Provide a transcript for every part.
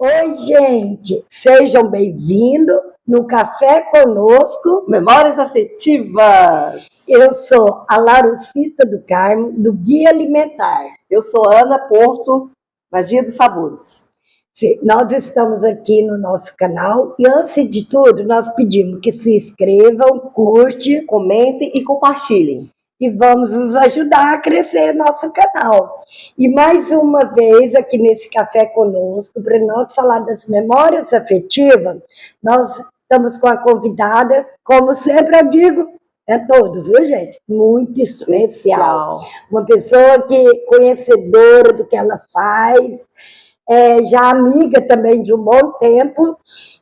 Oi, gente, sejam bem-vindos no Café Conosco. Memórias Afetivas. Eu sou a Larucita do Carmo, do Guia Alimentar. Eu sou Ana Porto, Magia dos Sabores. Sim, nós estamos aqui no nosso canal e, antes de tudo, nós pedimos que se inscrevam, curtem, comentem e compartilhem. E vamos nos ajudar a crescer nosso canal. E mais uma vez, aqui nesse Café Conosco, para nós falar das memórias afetivas, nós estamos com a convidada, como sempre eu digo, é todos, viu, gente? Muito especial. Uma pessoa que conhecedora do que ela faz, já amiga também de um bom tempo,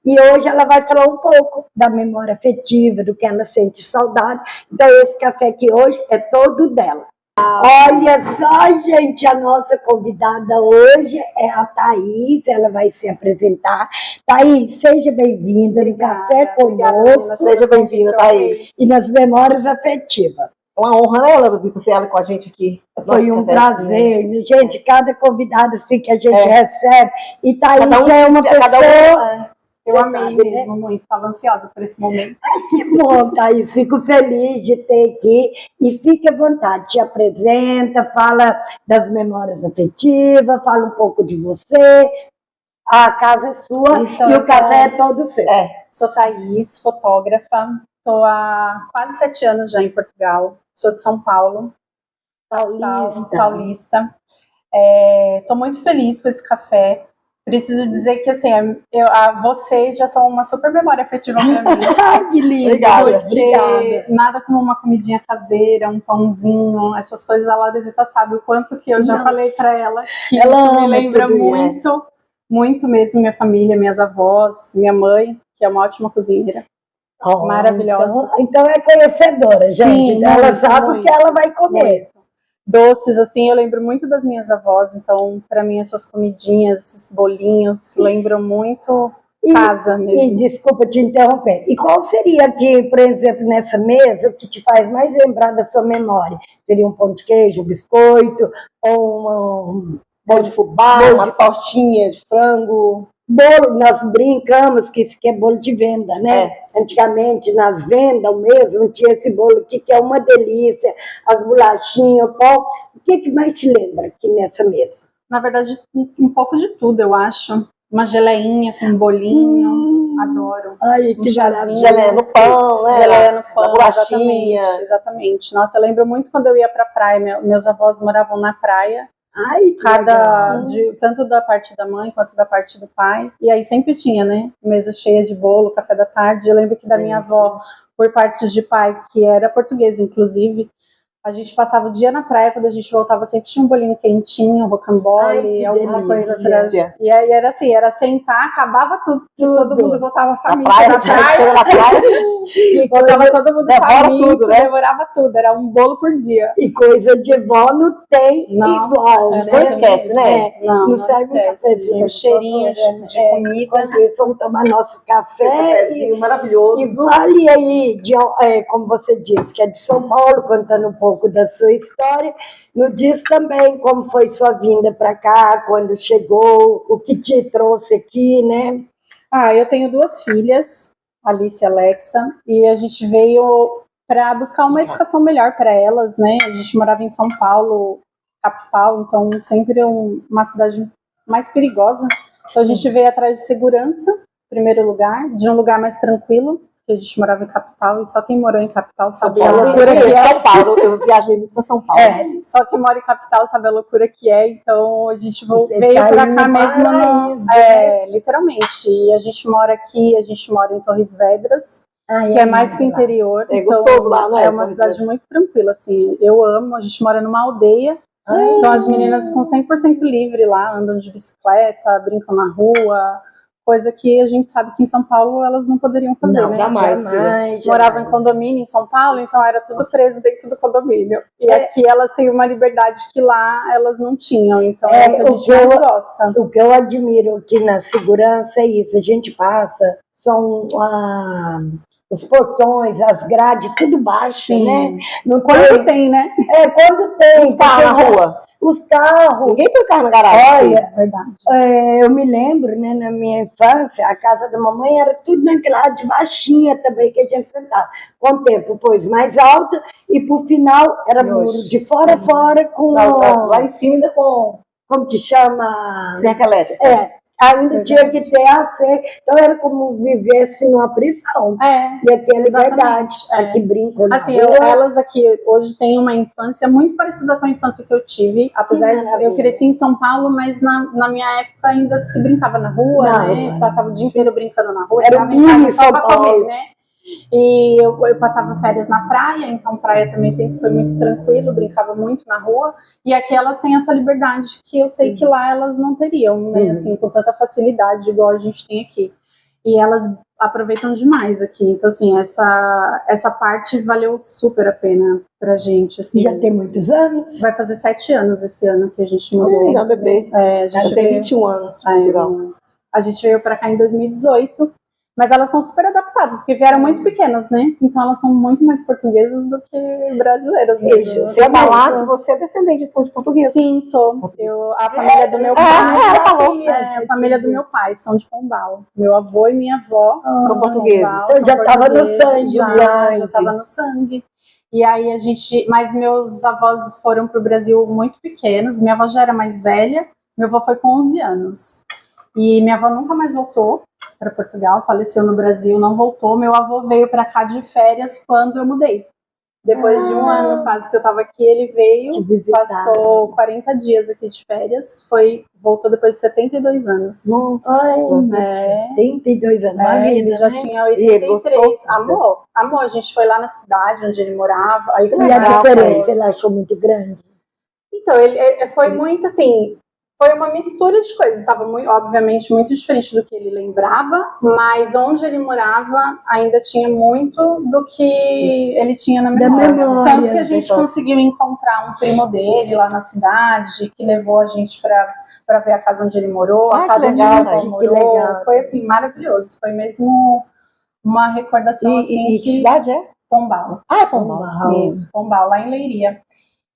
e hoje ela vai falar um pouco da memória afetiva, do que ela sente saudade. Então esse café aqui hoje é todo dela. Olha só, gente, a nossa convidada hoje é a Thaís, ela vai se apresentar. Thaís, seja bem-vinda no Café Conosco. Seja bem-vinda, Thaís. E nas memórias afetivas. Uma honra, né, Larucita, ter ela com a gente aqui. Foi um prazer. Gente, cada convidado assim, que a gente recebe. E Thaís já é uma pessoa... Eu amei mesmo, muito. Estava ansiosa por esse momento. Ai, que bom, Thaís. Fico feliz de ter aqui. E fique à vontade. Te apresenta, fala das memórias afetivas, fala um pouco de você. A casa é sua então, e o café é todo seu. Sou Thaís, fotógrafa. Estou há quase 7 anos já em Portugal. Sou de São Paulo. Paulista. Estou muito feliz com esse café. Preciso dizer que, assim, vocês já são uma super memória afetiva para mim. Ai, que lindo! Obrigada. Nada como uma comidinha caseira, um pãozinho, essas coisas. A Larucita sabe o quanto que eu já falei para ela, que ela isso me lembra muito mesmo minha família, minhas avós, minha mãe, que é uma ótima cozinheira. Maravilhosa. Então é conhecedora, gente. Sim, ela sabe o que ela vai comer. Doces, assim, eu lembro muito das minhas avós, então, para mim, essas comidinhas, esses bolinhos, lembram muito casa mesmo. E desculpa te interromper. E qual seria aqui, por exemplo, nessa mesa, o que te faz mais lembrar da sua memória? Seria um pão de queijo, um biscoito, ou um bolo de fubá, uma tortinha de frango? Bolo, nós brincamos que isso aqui é bolo de venda, né? Antigamente, nas vendas mesmo, tinha esse bolo aqui que é uma delícia, as bolachinhas, o pão. O que mais te lembra aqui nessa mesa? Na verdade, um pouco de tudo, eu acho. Uma geleinha com um bolinho, adoro. Ai, que maravilha. Geleia no pão, né? Geleia no pão, bolachinha. Exatamente. Nossa, eu lembro muito quando eu ia pra praia, meus avós moravam na praia. Ai, tanto da parte da mãe quanto da parte do pai. E aí sempre tinha, né? Mesa cheia de bolo, café da tarde. Eu lembro que da minha avó, por parte de pai, que era portuguesa, inclusive, a gente passava o dia na praia, quando a gente voltava sempre tinha um bolinho quentinho, um rocambole, alguma coisa atrás. E aí era assim, era sentar, acabava tudo, todo mundo voltava família na praia. E voltava todo mundo faminto, devorava tudo, era um bolo por dia. E coisa de vó não tem igual, né? Não esquece, né? Não esquece. O cheirinho de comida. Enquanto isso, vamos tomar nosso café. Maravilhoso. E vale aí, como você disse, que é de São Paulo, contando um pouco da sua história, nos diz também como foi sua vinda para cá, quando chegou, o que te trouxe aqui, né? Eu tenho 2 filhas, Alice e Alexa, e a gente veio para buscar uma educação melhor para elas, né? A gente morava em São Paulo, capital, então sempre uma cidade mais perigosa. Então a gente veio atrás de segurança, em primeiro lugar, de um lugar mais tranquilo, que a gente morava em capital, e só quem morou em capital sabe a loucura que é. São Paulo, eu viajei muito para São Paulo. Só quem mora em capital sabe a loucura que é, então a gente veio para cá mesmo, literalmente. E a gente mora aqui, a gente mora em Torres Vedras, que é mais pro interior. É então, gostoso lá, né? É uma cidade muito tranquila, assim, eu amo, a gente mora numa aldeia, então as meninas ficam 100% livre lá, andam de bicicleta, brincam na rua, coisa que a gente sabe que em São Paulo elas não poderiam fazer, não, né? Jamais. Moravam em condomínio em São Paulo, então era tudo preso dentro do condomínio. E aqui elas têm uma liberdade que lá elas não tinham, então é o que a gente mais gosta. O que eu admiro aqui na segurança é isso, a gente passa, são os portões, as grades, tudo baixo, né? Quando tem, né? Quando tem. Está na rua. Os carros. Ninguém põe carro na garagem. Olha, Verdade. eu me lembro, né, na minha infância, a casa da mamãe era tudo naquele lado de baixinha também, que a gente sentava. Com o tempo, pôs mais alto e por final era muro de fora a fora com... Lá em cima ainda com Como que chama? cerca elétrica. Ainda tinha que ter a cerca. Então era como vivesse numa prisão. E aqui é liberdade. Aqui brincam na Assim, rua. elas aqui hoje têm uma infância muito parecida com a infância que eu tive, apesar de eu cresci em São Paulo, mas na minha época ainda se brincava na rua, né? Passava o dia inteiro brincando na rua, Era em casa só São pra Paulo. comer, né? E eu passava férias na praia, então praia também sempre foi muito tranquilo, brincava muito na rua. E aqui elas têm essa liberdade que eu sei que lá elas não teriam, né? Assim, com tanta facilidade igual a gente tem aqui. E elas aproveitam demais aqui. Então, assim, essa parte valeu super a pena pra gente. Assim, Já tem muitos anos? vai fazer 7 anos esse ano que a gente mudou. Legal, bebê. A gente Ela tem veio, 21 anos. Portugal. a gente veio pra cá em 2018. Mas elas estão super adaptadas, porque vieram muito pequenas, né? Então elas são muito mais portuguesas do que brasileiras mesmo. Você tá lá que você é descendente de português. Sim, sou. A família do meu pai. A família do meu pai são de Pombal. Meu avô e minha avó são portugueses. Eu já estava no sangue. Já estava no sangue. E aí mas meus avós foram para o Brasil muito pequenos. Minha avó já era mais velha. Meu avô foi com 11 anos. E minha avó nunca mais voltou para Portugal, faleceu no Brasil, não voltou. Meu avô veio para cá de férias quando eu mudei. Depois de um ano quase que eu estava aqui, ele veio, passou 40 dias aqui de férias, voltou depois de 72 anos. Nossa, 72 anos, uma vida, ele já né? tinha 83. Amor, a gente foi lá na cidade onde ele morava. Aí E a diferença, ele achou muito grande? Então, ele foi muito assim... Foi uma mistura de coisas, estava obviamente muito diferente do que ele lembrava, mas onde ele morava ainda tinha muito do que ele tinha na memória. Tanto que a gente conseguiu encontrar um primo dele lá na cidade, que levou a gente para ver a casa onde ele morou, a casa onde ele morou. Foi assim, maravilhoso. Foi mesmo uma recordação assim. E que cidade é? Pombal. É Pombal. Isso, Pombal, lá em Leiria.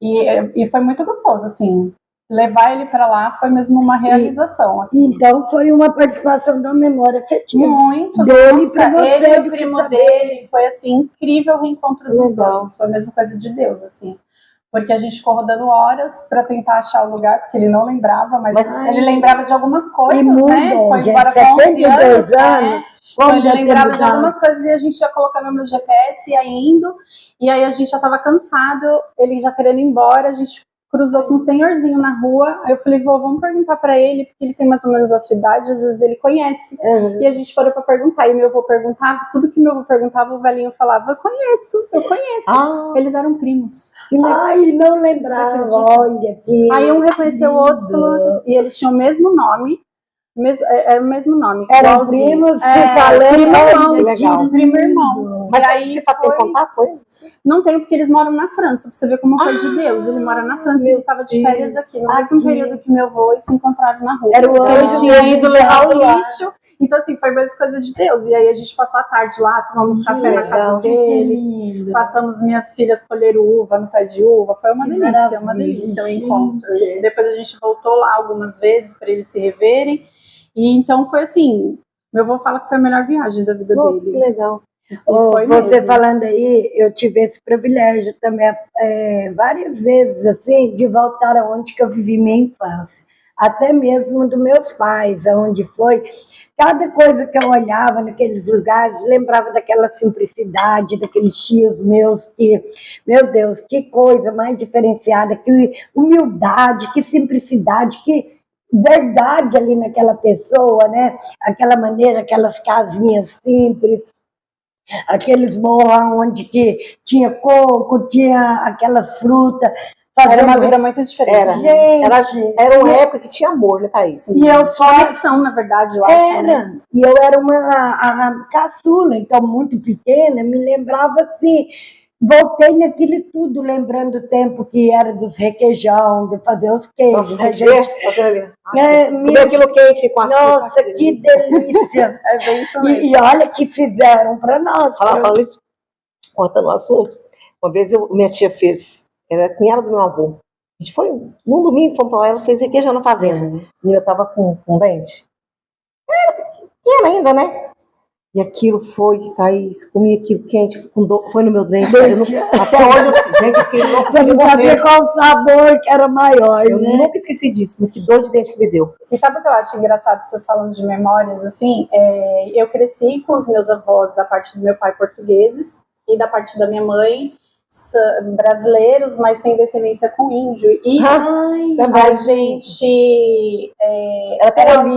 E foi muito gostoso, assim. Levar ele para lá foi mesmo uma realização. Assim. Então foi uma participação da memória afetiva. Muito. Dele nossa, ele e o primo dele. Foi assim, incrível o reencontro dos dois. Foi a mesma coisa de Deus, assim. Porque a gente ficou rodando horas para tentar achar o lugar, porque ele não lembrava, mas ele lembrava de algumas coisas, né? Foi embora com 11 anos. Então ele lembrava de algumas coisas e a gente ia colocando no GPS, ia indo. E aí a gente já estava cansado, ele já querendo ir embora, a gente cruzou com um senhorzinho na rua. Aí eu falei, vamos perguntar pra ele, porque ele tem mais ou menos a sua idade, às vezes ele conhece. E a gente parou pra perguntar, e meu avô perguntava, tudo que meu avô perguntava, o velhinho falava, eu conheço. Eles eram primos. Ai, não lembrava, olha que... Aí um reconheceu o outro, falou, e eles tinham o mesmo nome, era o mesmo nome. Eram primos falando primo irmãos. Mas aí você tem contato com eles? Não tenho, porque eles moram na França, pra você ver como foi de Deus. Ele mora na França e ele estava de férias aqui, no mesmo período que meu avô, e se encontraram na rua. Ele tinha ido levar o lixo. Então, assim, foi mais coisa de Deus. E aí a gente passou a tarde lá, tomamos café na casa dele, passamos minhas filhas colher uva no pé de uva. Foi uma delícia o encontro. Depois a gente voltou lá algumas vezes para eles se reverem. E então foi assim, meu avô fala que foi a melhor viagem da vida dele. Que legal. Você falando aí, eu tive esse privilégio também, várias vezes, assim, de voltar aonde que eu vivi minha infância. Até mesmo dos meus pais, aonde foi. Cada coisa que eu olhava naqueles lugares, lembrava daquela simplicidade, daqueles tios meus que, meu Deus, que coisa mais diferenciada, que humildade, que simplicidade, que verdade ali naquela pessoa, né? Aquela maneira, aquelas casinhas simples, aqueles morros onde que tinha coco, tinha aquelas frutas. Era uma vida muito diferente. Era uma época que tinha amor, né, Thaís? E eu conexão, na verdade, eu acho. Né? E eu era a caçula, então muito pequena, me lembrava assim. Voltei naquilo tudo, lembrando o tempo que era dos requeijão, de fazer os queijos. Comer aquilo quente com açúcar. Nossa, que delícia! Bem isso mesmo. E olha que fizeram para nós. Falando isso, cortando o assunto, uma vez minha tia fez, era cunhada do meu avô, A gente foi num domingo, fomos pra lá, ela fez requeijão na fazenda. E eu tava com dente. Era pequena ainda, né? E aquilo foi, Thaís, comi aquilo quente, foi no meu dente. Até hoje, gente, eu fiquei louca. Você não sabia qual o sabor que era maior, eu né? nunca esqueci disso, mas que dor de dente que me deu. E sabe o que eu acho engraçado essas falando de memórias, assim? Eu cresci com os meus avós da parte do meu pai portugueses e da parte da minha mãe brasileiros, mas tem descendência com índio. E a gente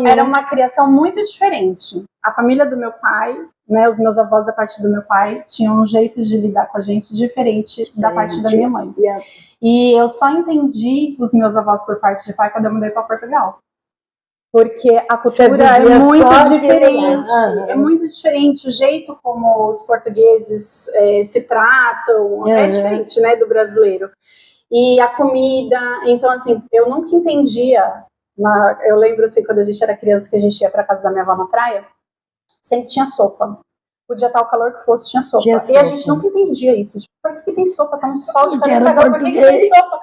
era uma criação muito diferente. A família do meu pai, né, os meus avós da parte do meu pai tinham um jeito de lidar com a gente diferente da parte da minha mãe. E eu só entendi os meus avós por parte de pai quando eu mudei para Portugal. Porque a cultura é muito diferente. É muito diferente o jeito como os portugueses se tratam. É diferente, né, do brasileiro. E a comida. Então, assim, eu nunca entendia. Eu lembro, assim, quando a gente era criança, que a gente ia para casa da minha avó na praia, sempre tinha sopa. Podia estar o calor que fosse, tinha sopa. E a gente nunca entendia isso. Tipo, por que tem sopa? Tá um sol de cara pegando, por que tem sopa?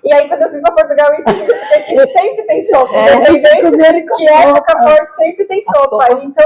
E aí, quando eu vim pra Portugal, eu entendi porque aqui sempre tem sopa. Independente que época for, sempre tem sopa. Então,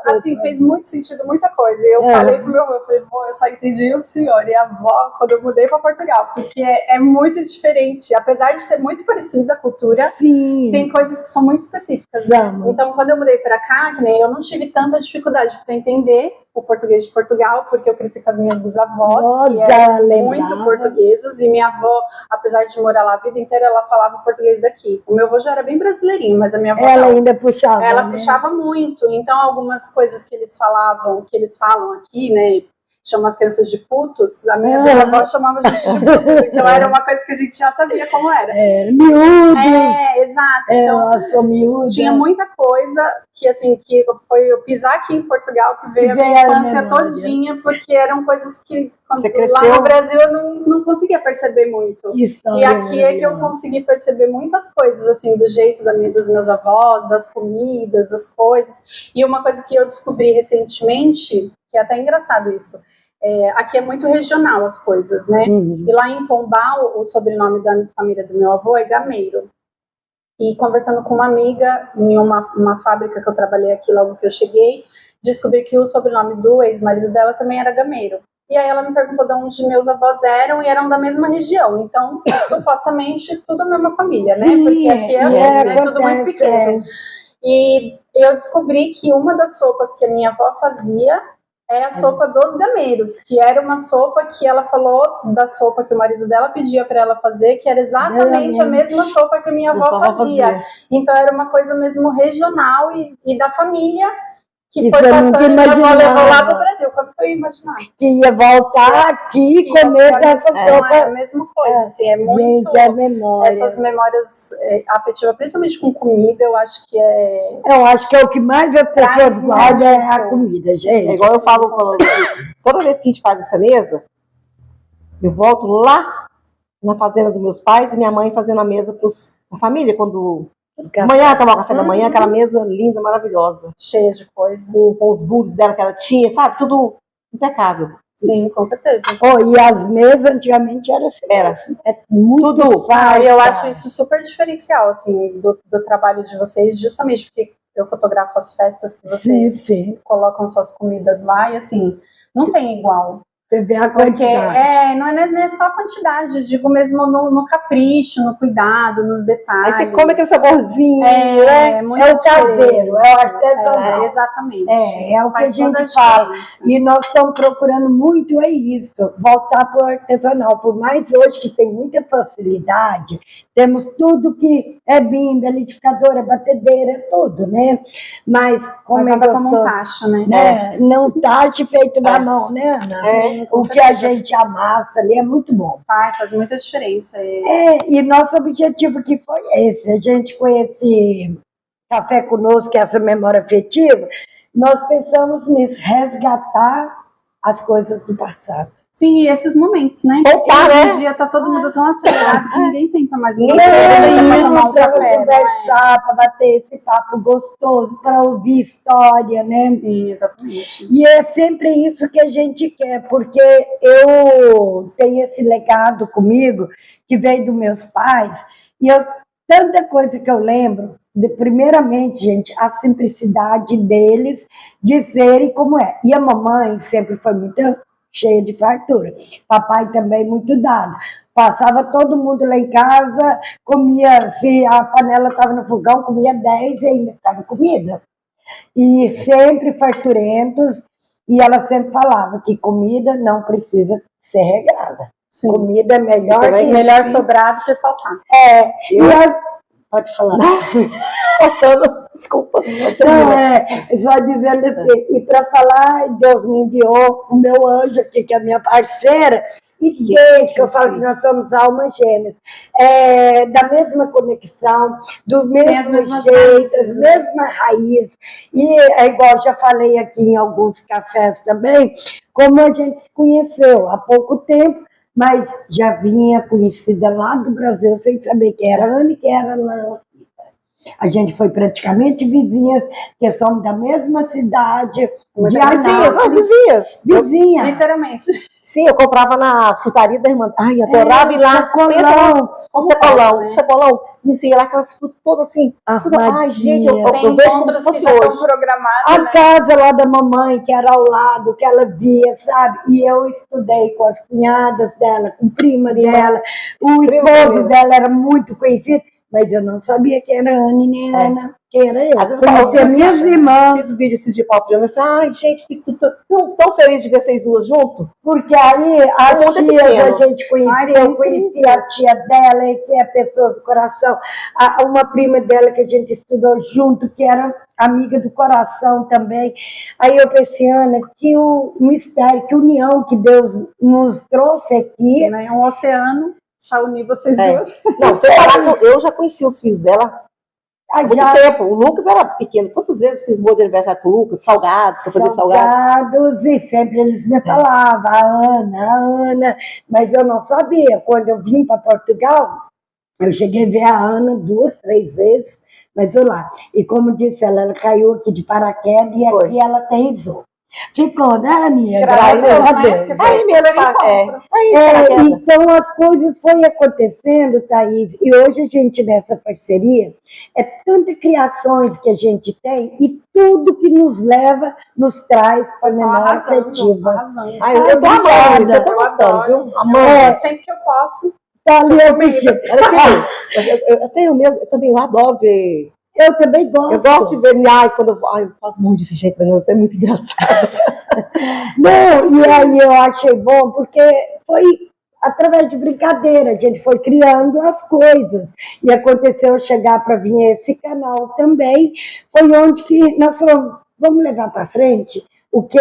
assim, fez muito sentido, muita coisa. E eu falei pro meu avô, eu falei, vô, eu só entendi o senhor e a avó quando eu mudei pra Portugal. Porque é muito diferente. Apesar de ser muito parecida a cultura, tem coisas que são muito específicas. Então, quando eu mudei pra cá, que nem eu não tive tanta dificuldade para entender o português de Portugal, porque eu cresci com as minhas bisavós, que eram muito portuguesas, e minha avó, apesar de morar lá a vida inteira, ela falava o português daqui. O meu avô já era bem brasileirinho, mas a minha avó ela ainda puxava. Ela puxava muito. Então, algumas coisas que eles falavam, que eles falam aqui, né? Chamam as crianças de putos, a minha avó chamava a gente de putos, então era uma coisa que a gente já sabia como era. Miúdos. Exato. Então, tinha muita coisa que, assim, que foi eu pisar aqui em Portugal, que veio a minha infância todinha, porque eram coisas que lá no Brasil eu não conseguia perceber muito. E aqui é que eu consegui perceber muitas coisas, assim, do jeito dos meus avós, das comidas, das coisas. E uma coisa que eu descobri recentemente, que é até engraçado isso, aqui é muito regional as coisas, né? E lá em Pombal, o sobrenome da família do meu avô é Gameiro. E conversando com uma amiga em uma fábrica que eu trabalhei aqui logo que eu cheguei, descobri que o sobrenome do ex-marido dela também era Gameiro. E aí ela me perguntou de onde meus avós eram, e eram da mesma região. Então, supostamente, tudo a mesma família, né? Porque aqui é assim, né? Tudo muito pequeno. E eu descobri que uma das sopas que a minha avó fazia é a sopa dos gameiros, que era uma sopa que ela falou da sopa que o marido dela pedia para ela fazer, que era exatamente a mesma sopa que a minha avó fazia. Então era uma coisa mesmo regional e da família, que foi passando e minha avó levou lá para o Brasil. Quando foi imaginar? Que ia voltar aqui e comer dessa sopa. É a mesma coisa, assim, é muito... Gente, memória. Essas memórias afetivas, principalmente com comida, eu acho que Eu acho que é o que mais as pessoas guardam é a comida, gente. Igual eu falo, toda vez que a gente faz essa mesa, eu volto lá na fazenda dos meus pais e minha mãe fazendo a mesa para a família, quando... Amanhã tomar o café da manhã, aquela mesa linda, maravilhosa. Cheia de coisa. Com os bolos dela que ela tinha, sabe? Tudo impecável. Sim, com certeza. E as mesas antigamente era assim. Muito fácil. E eu acho isso super diferencial, assim, do trabalho de vocês, justamente porque eu fotografo as festas que vocês colocam suas comidas lá e, assim, não tem igual. Você vê a quantidade. Não é só a quantidade, eu digo mesmo no capricho, no cuidado, nos detalhes. Aí você come aquele saborzinho, é o caseiro, é o artesanal. Exatamente. É o que a gente fala. E nós estamos procurando muito isso, voltar para o artesanal. Por mais hoje que tem muita facilidade, temos tudo que é bimba, liquidificadora, batedeira, tudo, né? Mas como é gostoso, como um tacho, né? Não tacho feito na mão, né, Ana? O que a gente amassa ali é muito bom. Faz muita diferença. E nosso objetivo aqui foi esse. A gente com esse Café Conosco, essa memória afetiva, nós pensamos nisso, resgatar as coisas do passado. Sim, e esses momentos, né? Poupar, Hoje né? em dia tá todo mundo tão acelerado que ninguém senta mais no Ninguém pra tomar um Isso, para café, conversar, para bater esse papo gostoso, para ouvir história, né? Sim, exatamente. E é sempre isso que a gente quer, porque eu tenho esse legado comigo, que veio dos meus pais, e tanta coisa que eu lembro, primeiramente, gente, a simplicidade deles dizerem como é. E a mamãe sempre foi muito cheia de fartura. Papai também muito dado. Passava todo mundo lá em casa, comia, se a panela estava no fogão, comia 10 e ainda ficava comida. E sempre farturentos, e ela sempre falava que comida não precisa ser regrada. Sim. Comida é melhor Também que Melhor isso. sobrar do que faltar. Pode falar. Faltando, desculpa. Não, só dizendo assim, e para falar, Deus me enviou o meu anjo aqui, que é a minha parceira, e desde que eu falo que nós somos almas gêmeas, da mesma conexão, dos mesmos jeitos, raízes, das mesmas raízes, e é igual já falei aqui em alguns cafés também, como a gente se conheceu há pouco tempo, mas já vinha conhecida lá do Brasil, sem saber quem era Ana e quem era Ana. A gente foi praticamente vizinhas, que somos da mesma cidade, de vizinhas. Vizinha. Literalmente. Sim, eu comprava na frutaria da irmã. Ai, adorava ir lá. Sacolão. Cebolão. E assim, lá aquelas frutas todas assim. Tudo, ai, gente, eu Tem vejo como encontros se que fosse já hoje. estão programados, A né? casa lá da mamãe, que era ao lado, que ela via, sabe? E eu estudei com as cunhadas dela, com prima dela. O esposo dela era muito conhecido, mas eu não sabia quem era Ana e nem Ana. Quem era eu? Às vezes Conhecia minhas irmãs. Fiz vídeo esses de pau eu falei, ai, gente, fico tão feliz de ver vocês duas juntos. Porque aí as mundo é tias pequeno. a gente conhecia, eu conhecia a tia dela, que é Pessoas do Coração, uma prima dela que a gente estudou junto, que era amiga do coração também. Aí eu pensei, Ana, que o mistério, que união que Deus nos trouxe aqui. Né? Um oceano para unir vocês duas. Não, você falar que eu já conheci os filhos dela há muito tempo. O Lucas era pequeno. Quantas vezes eu fiz bolo de aniversário pro Lucas? Salgados, que eu fazia salgados. E sempre eles me falavam, a Ana, mas eu não sabia. Quando eu vim para Portugal, eu cheguei a ver a Ana 2, 3 vezes, mas eu lá. E como disse ela caiu aqui de paraquedas e aqui ela aterrissou. Ficou, né, Aninha? Graças a Deus. Então as coisas foram acontecendo, Thaís, e hoje a gente nessa parceria, é tanta criações que a gente tem e tudo que nos leva, nos traz para a memória afetiva. Eu tô amando isso, eu tô gostando, viu? Amando. Sempre que eu posso. Tá ali assistindo. Eu também adoro ver. Eu também gosto. Eu gosto de ver, quando eu faço um monte de gente, mas você é muito engraçado. Não, e aí eu achei bom, porque foi através de brincadeira, a gente foi criando as coisas. E aconteceu chegar para vir esse canal também, foi onde que nós falamos, vamos levar para frente o que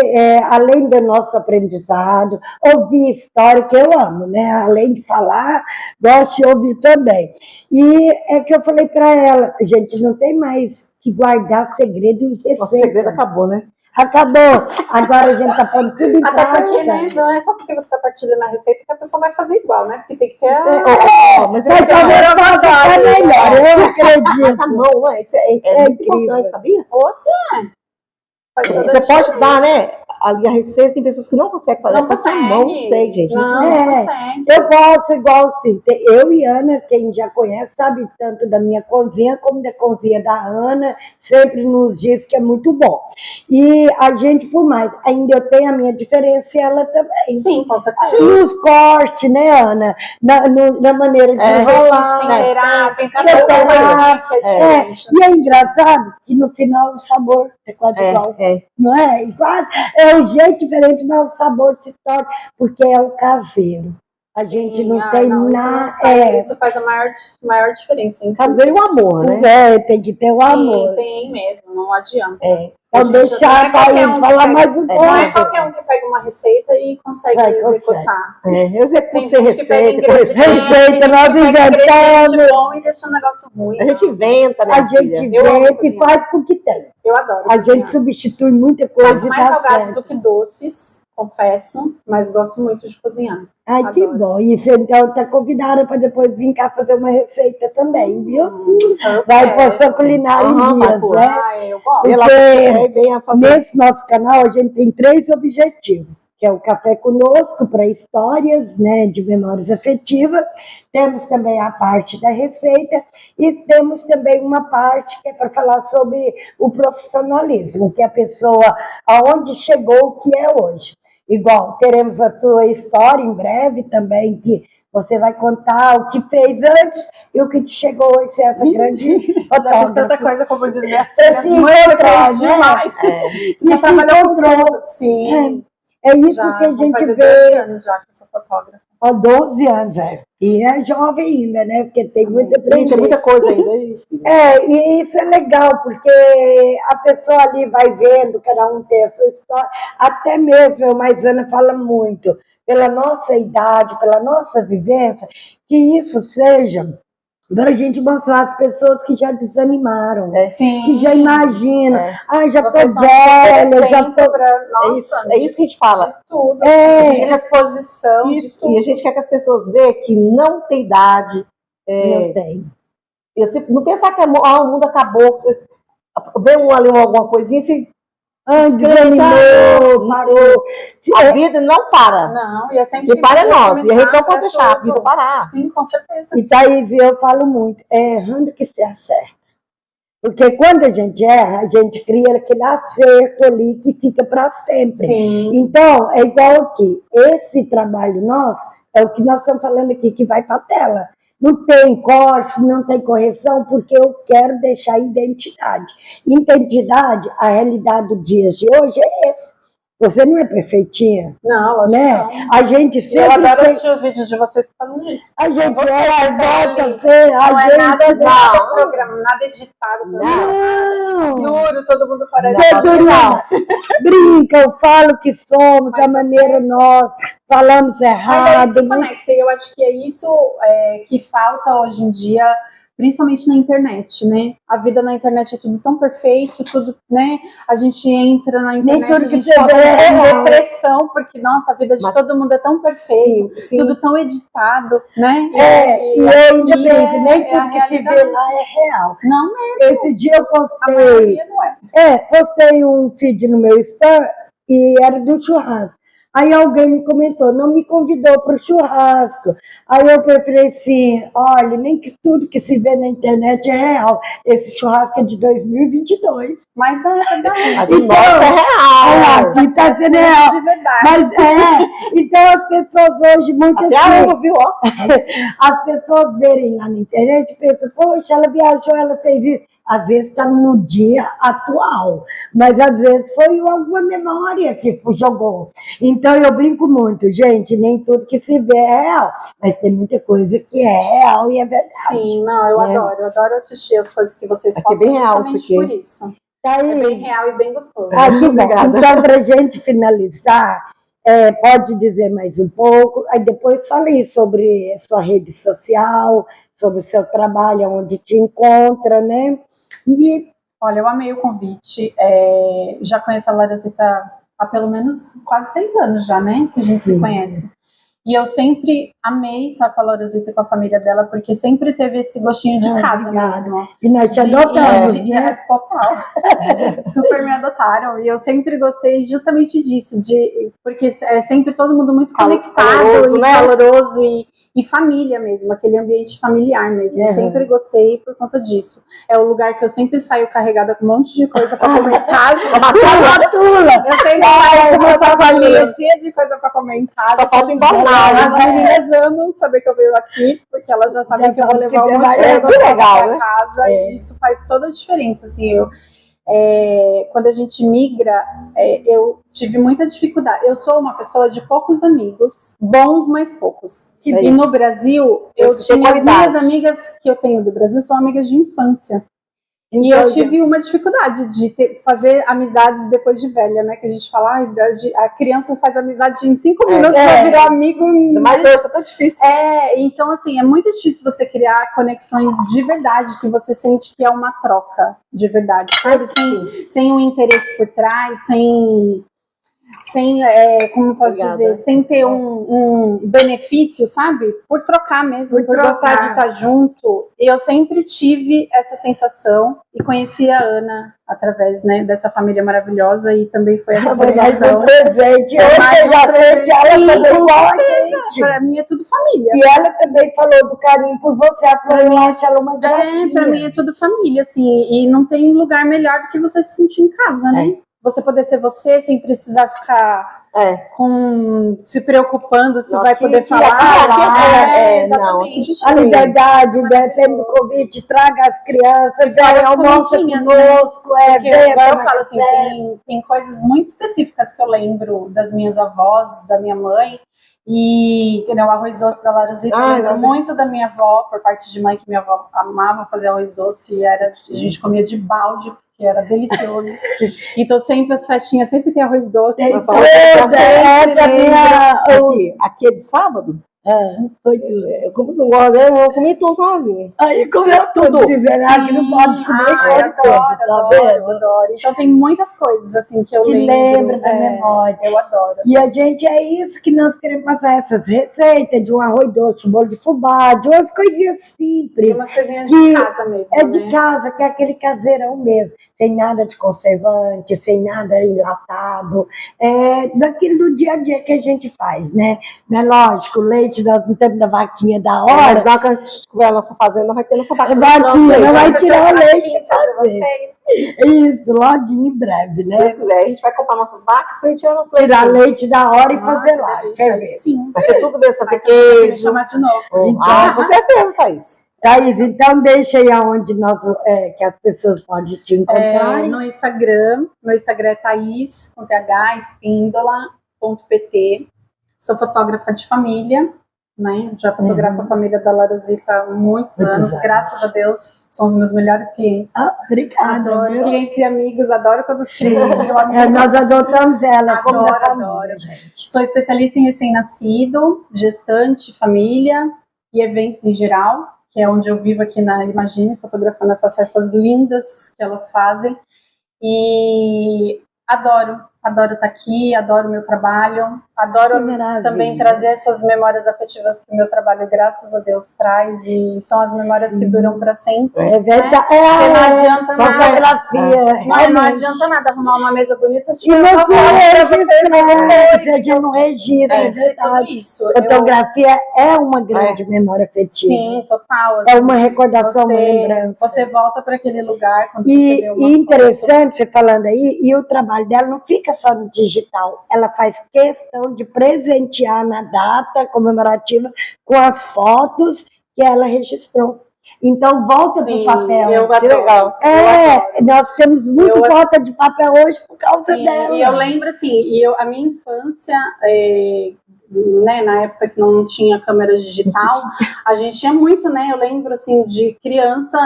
além do nosso aprendizado, ouvir história, que eu amo, né? Além de falar, gosto de ouvir também. E é que eu falei para ela, gente, não tem mais que guardar segredo e receita. O segredo acabou, né? Acabou. Agora a gente tá pondo tudo em Até porque, prática. né, não é só porque você está partilhando a receita que a pessoa vai fazer igual, né? Porque tem que ter Mas talvez possa ficar melhor, eu acredito. Essa mão, né? Isso é muito importante, sabia? Você Você pode dar, né? Ali a receita, tem pessoas que não conseguem fazer. Não consegue. Não sei, gente. Não consegue. Eu posso, igual assim, eu e Ana, quem já conhece, sabe tanto da minha cozinha como da cozinha da Ana, sempre nos diz que é muito bom. E a gente, por mais, ainda eu tenho a minha diferença e ela também. Sim, com certeza. E os cortes, né, Ana? Na maneira de enrolar. Temperar, pensar temperar, que é diferente. E é engraçado que no final o sabor é quase igual. Não é? É um jeito diferente, mas o sabor se torna, porque é o caseiro. A gente não tem nada. Isso faz a maior diferença. Hein? Caseiro e o amor, né? Tem que ter o Sim, amor. tem mesmo, não adianta. Então deixar a Thaís falar mais um pouco. Não é qualquer um que pega uma receita e consegue executar. Eu executo Tem sem gente que pega receita. ingrediente, nós inventamos. bom e deixa um negócio ruim. A gente inventa, né? A gente inventa e faz com o que tem. Eu adoro. A gente substitui muita coisa. Faço mais salgados do que doces, confesso, mas gosto muito de cozinhar. Ai, que Adoro. bom. E você então tá convidada para depois vir cá fazer uma receita também, viu? Vai para sua culinária em Aham, vai dias, pôr. né? Ai, eu gosto. Ela Porque bem a fazer. nesse nosso canal a gente tem 3 objetivos, que é o Café Conosco para histórias, né, de memórias afetivas. Temos também a parte da receita e temos também uma parte que é para falar sobre o profissionalismo, que a pessoa, aonde chegou, o que é hoje. Igual, teremos a tua história em breve também, que você vai contar o que fez antes e o que te chegou hoje, ser essa grande Já fiz tanta fotógrafa. coisa, como diz minha Você filha. se Mãe, você encontrou, fez né? demais. E Já se trabalhou com encontrou. tudo. Sim. É isso Já que a vou gente fazer vê 12 anos já que eu sou fotógrafa. há 12 anos, e é jovem ainda, né? Porque tem muito a Ih, tem aprender. muita coisa ainda aí. E isso é legal, porque a pessoa ali vai vendo, cada um tem a sua história, até mesmo, eu, Maisana fala muito, pela nossa idade, pela nossa vivência, que isso seja para a gente mostrar às pessoas que já desanimaram, Sim. que já imaginam, já tô Vocês são velha, já exemplo tô... pra, nossa, É isso que a gente fala. de tudo, É. de disposição, Isso, de tudo. e a gente quer que as pessoas vejam que não tem idade. Não tem. Não pensar que o mundo acabou, que você vê alguma coisinha, você Desanimou, parou. a vida não para. Não, e é sempre Quem para é nós. E a gente não pra pode deixar a tudo. vida parar. Sim, com certeza. E Thaís, eu falo muito, é errando que se acerta. Porque quando a gente erra, a gente cria aquele acerto ali que fica para sempre. Sim. Então, é igual aqui. Esse trabalho nosso é o que nós estamos falando aqui, que vai para a tela. Não tem corte, não tem correção, porque eu quero deixar identidade. Identidade, a realidade dos dias de hoje é essa. Você não é perfeitinha, Não, lógico né? que não. A gente sempre Eu adoro tem... assistir o vídeo de vocês por causa disso. A gente Você olha, tá volta, ali, vê, Não a é nada gente... do programa, nada editado. Não! Duro, todo mundo parece. Brinca, eu falo que somos, da Mas maneira nossa, falamos Mas é errado. isso que conecta, e eu acho que é isso que falta hoje em dia, principalmente na internet, né? A vida na internet é tudo tão perfeito, tudo, né? A gente entra na internet, tudo a que gente você pode vê é ter real. depressão, porque, nossa, a vida de todo mundo é tão perfeito, Sim. tudo tão editado, né? E eu ainda aqui brinco, nem é a tudo que se vê realidade. lá é real. Não mesmo, Esse dia eu a postei, maioria não é. postei um feed no meu story e era do churrasco. Aí alguém me comentou, não me convidou para o churrasco. Aí eu falei assim, olha, nem que tudo que se vê na internet é real. Esse churrasco é de 2022. Mas é A verdade. de nós é Olha lá, real. se tá sendo É real. de verdade. Mas então as pessoas hoje, muito Até assim, a uva, viu? Ó. as pessoas verem lá na internet e pensam, poxa, ela viajou, ela fez isso. Às vezes está no dia atual, mas às vezes foi alguma memória que jogou. Então eu brinco muito, gente, nem tudo que se vê é real, mas tem muita coisa que é real e é verdade. Sim, não, eu adoro assistir as coisas que vocês Aqui é postam bem real justamente isso aqui. por isso. Tá aí. É bem real e bem gostoso. Que bom. Obrigada. Então, para a gente finalizar, pode dizer mais um pouco, aí depois fale sobre a sua rede social, sobre o seu trabalho, onde te encontra, né? E Olha, eu amei o convite. Já conheço a Larazita há pelo menos quase 6 anos já, né? Que a gente se Sim. conhece. E eu sempre amei estar com a Larazita e com a família dela, porque sempre teve esse gostinho de casa obrigada. mesmo. E nós te adotamos, né? Total. Super me adotaram. E eu sempre gostei justamente disso, porque é sempre todo mundo muito conectado caloroso, e né? caloroso e família mesmo, aquele ambiente familiar mesmo. Eu sempre gostei por conta disso. É o lugar que eu sempre saio carregada com um monte de coisa pra comer em casa. Eu sempre saio com uma sacolinha cheia de coisa pra comer em casa. Só falta embalar. As meninas amam saber que eu venho aqui, porque elas já sabem que eu vou sabem que levar você uma vai coisa levar. pra né? casa, e isso faz toda a diferença, assim, quando a gente migra, eu tive muita dificuldade. Eu sou uma pessoa de poucos amigos, bons, mas poucos. É E isso. no Brasil, eu Você tem tinha as minhas qualidade. amigas que eu tenho do Brasil, são amigas de infância. E Então, eu tive uma dificuldade de fazer amizades depois de velha, né? Que a gente fala, a criança faz amizade em 5 minutos, já virou amigo. Mas hoje é tão difícil. Então, assim, é muito difícil você criar conexões de verdade, que você sente que é uma troca de verdade, sabe? Sem um interesse por trás, sem como eu posso Obrigada. dizer, sem ter um benefício, sabe? Por trocar mesmo, por gostar de estar junto. Eu sempre tive essa sensação e conheci a Ana através, né, dessa família maravilhosa e também foi essa Mais formação. um presente. Foi mais Hoje um já presente. sente ela Sim, também com igual a certeza. gente. Pra mim é tudo família. E ela também falou do carinho por você. Ela falou, eu acho ela uma gracinha. Pra mim é tudo família, assim, e não tem lugar melhor do que você se sentir em casa, né? Você poder ser você sem precisar ficar se preocupando se vai poder falar. Exatamente. A liberdade, depende do convite, traga as crianças, vem, almoça conosco. Porque agora eu falo assim, tem coisas muito específicas que eu lembro das minhas avós, da minha mãe, e que nem o arroz doce da Laruzita, eu lembro muito da minha avó, por parte de mãe, que minha avó amava fazer arroz doce, e a gente comia de balde, que era delicioso. Então sempre as festinhas, sempre tem arroz doce. Aqui é de sábado? Foi tudo. Eu como não gosto, eu comi tudo sozinha. Aí comeu tudo, dizendo que não pode comer adoro. Então tem muitas coisas assim que eu lembro da memória. Eu adoro. E a gente é isso que nós queremos fazer, essas receitas de um arroz doce, um bolo de fubá, de umas coisinhas simples. Umas coisinhas de casa mesmo, de casa, que é aquele caseirão mesmo. Sem nada de conservante, sem nada enlatado. Daquilo do dia a dia que a gente faz, né? Não é lógico, leite, nós não temos da vaquinha da hora. Mas na que a gente tiver a nossa fazenda, vai ter nossa vaquinha. Não vai tirar o leite pra vocês. Isso, logo em breve, né? Se Deus quiser, a gente vai comprar nossas vacas pra gente tirar nosso leite. Tirar leite da hora e fazer lá. Sim. Vai ser tudo mesmo, fazer queijo. Chamar de novo. Com certeza, Thaís. Thaís, então deixa aí aonde que as pessoas podem te encontrar. No Instagram, meu Instagram é Thaís, com TH, espíndola.pt. Sou fotógrafa de família, né? Já fotografo a família da Laruzita há muitos anos. Graças a Deus, são os meus melhores clientes. Obrigada. Adoro. Clientes e amigos, adoro quando nós adotamos ela como da família, gente. Sou especialista em recém-nascido, gestante, família e eventos em geral, que é onde eu vivo aqui na Imagine, fotografando essas festas lindas que elas fazem. E adoro estar aqui, adoro o meu trabalho, adoro também trazer essas memórias afetivas que o meu trabalho, graças a Deus, traz, e são as memórias que duram para sempre. É verdade. Porque não adianta nada. Não adianta nada arrumar uma mesa bonita se não registra, é verdade. Isso. Fotografia é uma grande memória afetiva. Sim, total. Assim, é uma recordação, uma lembrança. Você volta para aquele lugar quando você vê uma interessante você falando aí, e o trabalho dela não fica só no digital, ela faz questão de presentear na data comemorativa com as fotos que ela registrou. Então, volta do papel. Que legal. Nós temos muito falta de papel hoje por causa dela. E eu lembro, assim, a minha infância, né, na época que não tinha câmera digital, a gente tinha muito, né? Eu lembro, assim, de criança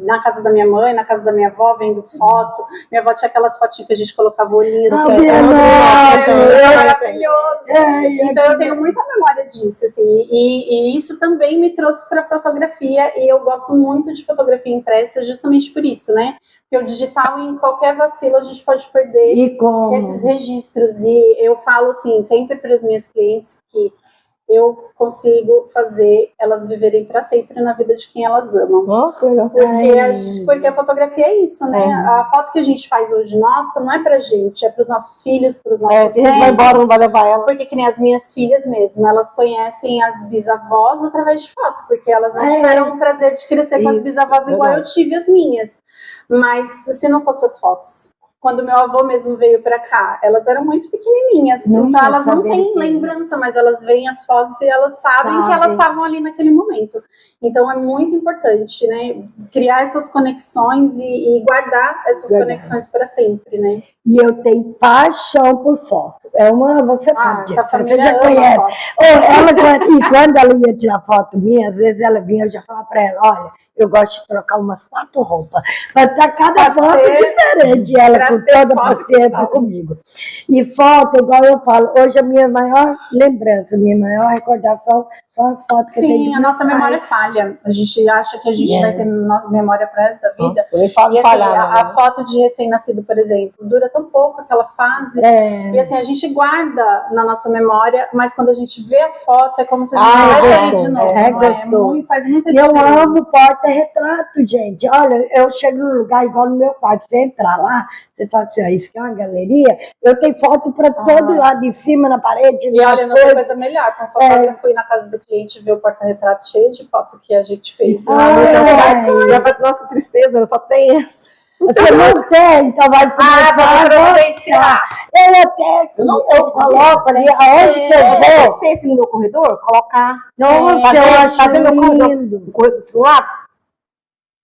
na casa da minha mãe, na casa da minha avó, vendo foto. Minha avó tinha aquelas fotinhas que a gente colocava olhinhos. Maravilhoso. Então, eu tenho muita memória disso, assim. E isso também me trouxe para fotografia. E eu gosto muito de fotografia impressa justamente por isso, né? Porque o digital, em qualquer vacilo, a gente pode perder esses registros. E eu falo, assim, sempre para as minhas clientes que eu consigo fazer elas viverem para sempre na vida de quem elas amam. Porque a fotografia é isso, né? A foto que a gente faz hoje, nossa, não é pra gente, é pros nossos filhos, pros nossos netos. Se a gente vai embora, não vai levar elas. Porque que nem as minhas filhas mesmo, elas conhecem as bisavós através de foto, porque elas não tiveram o prazer de crescer com as bisavós igual eu tive as minhas. Mas se não fossem as fotos, quando meu avô mesmo veio pra cá, elas eram muito pequenininhas, então elas não têm lembrança, mas elas veem as fotos e elas sabem que elas estavam ali naquele momento. Então é muito importante, né, criar essas conexões e guardar essas conexões para sempre, né. E eu tenho paixão por foto. Você sabe disso, você já conhece. E quando ela ia tirar foto minha, às vezes ela vinha, eu já falava para ela, olha, eu gosto de trocar umas 4 roupas. Vai estar cada foto diferente, ela com toda a paciência comigo. E foto, igual eu falo, hoje a minha maior lembrança, minha maior recordação são as fotos que eu tenho. Sim, a nossa memória falha. A gente acha que a gente vai ter memória pro resto da vida. Nossa, eu falo e assim, falhar, a foto de recém-nascido, por exemplo, dura tão pouco aquela fase. E assim, a gente guarda na nossa memória, mas quando a gente vê a foto, é como se a gente tivesse ali de novo. Faz muita diferença. Eu amo porta-retrato, gente. Olha, eu chego num lugar igual no meu quarto, você entrar lá, você fala assim, ó, isso aqui é uma galeria, eu tenho foto para todo lado, em cima, na parede. E olha, não tem coisa melhor. Para um fotógrafo ir na casa do cliente ver o porta-retrato cheio de foto que a gente fez. Nossa, que tristeza, eu só tenho essa. Você não tem, então vai começar a ensinar. Eu coloco ali, aonde que eu vou. Esse no meu corredor, colocar. Nossa, eu acho lindo. Do celular.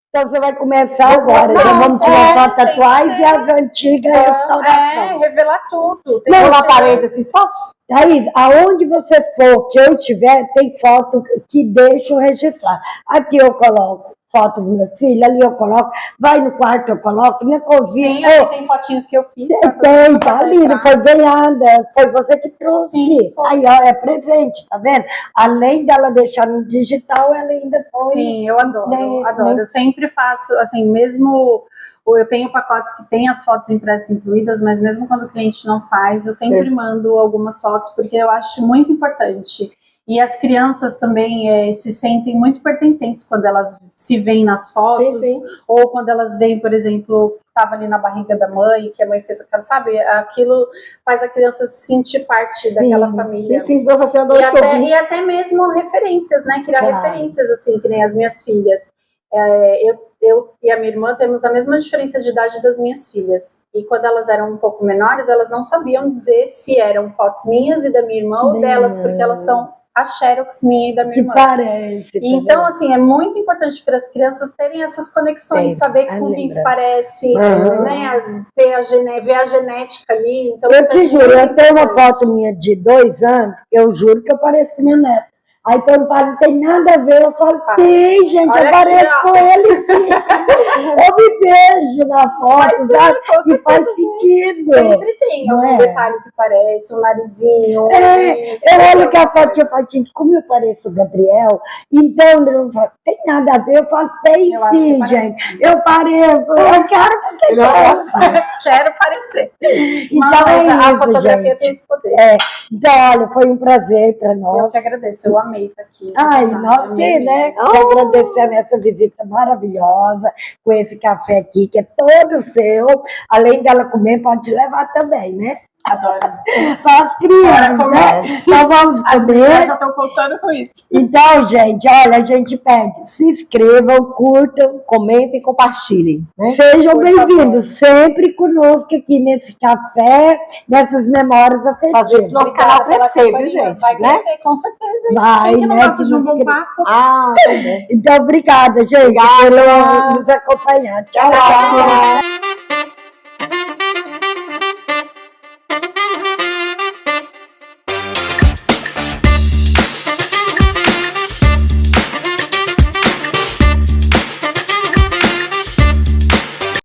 Então você vai começar agora. Já vamos tirar foto atuais e as antigas restauração. Revelar tudo. Tem uma parede assim, só. Thaís, aonde você for que eu tiver, tem foto que deixo registrar. Aqui eu coloco foto dos meus filhos, ali eu coloco, vai no quarto eu coloco, na cozinha. Sim, aqui tem fotinhos que eu fiz. Tá lindo, foi ganhada, foi você que trouxe. Sim, aí, ó, é presente, tá vendo? Além dela deixar no digital, ela ainda foi. Sim, eu adoro, adoro. Eu sempre faço, assim, mesmo... Eu tenho pacotes que tem as fotos impressas incluídas, mas mesmo quando o cliente não faz, eu sempre mando algumas fotos, porque eu acho muito importante. E as crianças também se sentem muito pertencentes quando elas se veem nas fotos, ou quando elas veem, por exemplo, que estava ali na barriga da mãe, que a mãe fez aquela, sabe? Aquilo faz a criança se sentir parte daquela família. E até mesmo referências, né? Criar referências, assim, que nem as minhas filhas. Eu e a minha irmã temos a mesma diferença de idade das minhas filhas. E quando elas eram um pouco menores, elas não sabiam dizer se eram fotos minhas e da minha irmã ou delas, porque elas são a xerox minha e da minha irmã. Parece. Então, assim, é muito importante para as crianças terem essas conexões, saber com quem se parece, né? Ver a genética ali. Então, eu te juro, eu tenho uma foto minha de 2 anos, eu juro que eu pareço com minha neta. Aí todo mundo fala, não tem nada a ver. Eu falo, tem, gente, eu pareço com ele, sim. Eu me vejo na foto, sabe? E faz sentido. Sempre tem algum detalhe que parece, um narizinho. Eu olho que a foto e eu falo, gente, como eu pareço o Gabriel? Então, não fala, tem nada a ver. Eu falo, tem sim, gente. Eu pareço, eu quero que quero parecer. Então a fotografia tem esse poder. Então, olha, foi um prazer para nós. Eu que agradeço, eu amei estar aqui. Ai, nós que, né? Agradecemos essa visita maravilhosa, com esse café aqui, que é todo seu. Além dela comer, pode levar também, né? Adoro. Para as crianças, né? Então vamos comer. As já estão contando com isso. Então, gente, olha, a gente pede, se inscrevam, curtam, comentem e compartilhem. Né? Sejam bem-vindos sempre conosco aqui nesse café, nessas memórias afetivas. Fazer esse nosso canal crescer, viu, gente? Vai crescer, com certeza. Vai, quem que não gosta de um bom papo? Então, obrigada, gente, por nos acompanhar. Tchau, tchau.